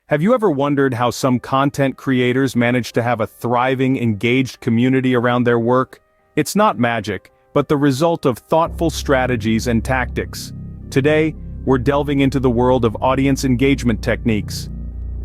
Have you ever wondered how some content creators manage to have a thriving, engaged community around their work? It's not magic, but the result of thoughtful strategies and tactics. Today, we're delving into the world of audience engagement techniques.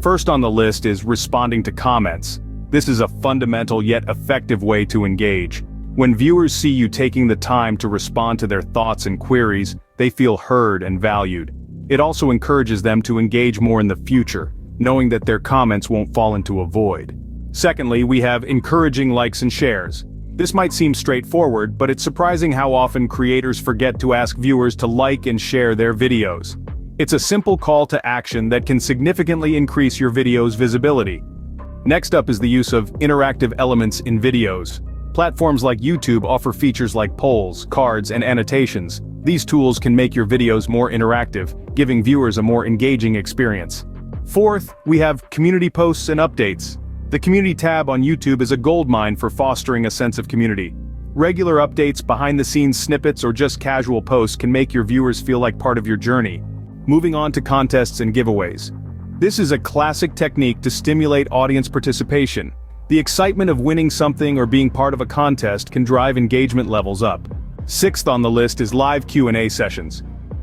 First on the list is responding to comments. This is a fundamental yet effective way to engage. When viewers see you taking the time to respond to their thoughts and queries, they feel heard and valued. It also encourages them to engage more in the future, knowing that their comments won't fall into a void. Secondly, we have encouraging likes and shares. This might seem straightforward, but it's surprising how often creators forget to ask viewers to like and share their videos. It's a simple call to action that can significantly increase your video's visibility. Next up is the use of interactive elements in videos. Platforms like YouTube offer features like polls, cards, and annotations. These tools can make your videos more interactive, giving viewers a more engaging experience. Fourth, we have community posts and updates. The community tab on YouTube is a goldmine for fostering a sense of community. Regular updates, behind-the-scenes snippets, or just casual posts can make your viewers feel like part of your journey. Moving on to contests and giveaways. This is a classic technique to stimulate audience participation. The excitement of winning something or being part of a contest can drive engagement levels up. Sixth on the list is live Q&A sessions.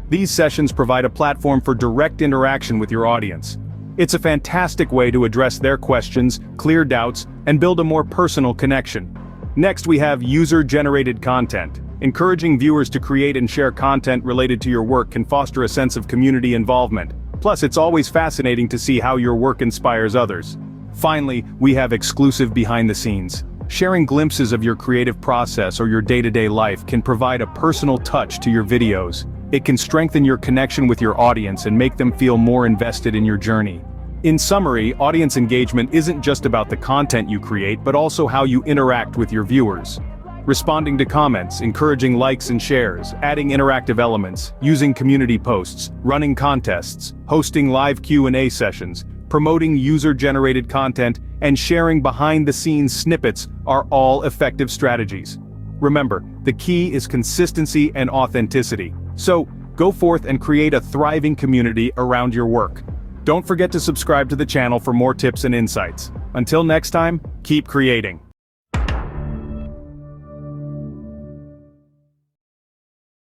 These sessions provide a platform for direct interaction with your audience. It's a fantastic way to address their questions, clear doubts, and build a more personal connection. Next, we have user-generated content. Encouraging viewers to create and share content related to your work can foster a sense of community involvement. Plus, it's always fascinating to see how your work inspires others. Finally, we have exclusive behind-the-scenes. Sharing glimpses of your creative process or your day-to-day life can provide a personal touch to your videos. It can strengthen your connection with your audience and make them feel more invested in your journey. In summary, audience engagement isn't just about the content you create, but also how you interact with your viewers. Responding to comments, encouraging likes and shares, adding interactive elements, using community posts, running contests, hosting live Q&A sessions, promoting user-generated content, and sharing behind-the-scenes snippets are all effective strategies. Remember, the key is consistency and authenticity. So, go forth and create a thriving community around your work. Don't forget to subscribe to the channel for more tips and insights. Until next time, keep creating.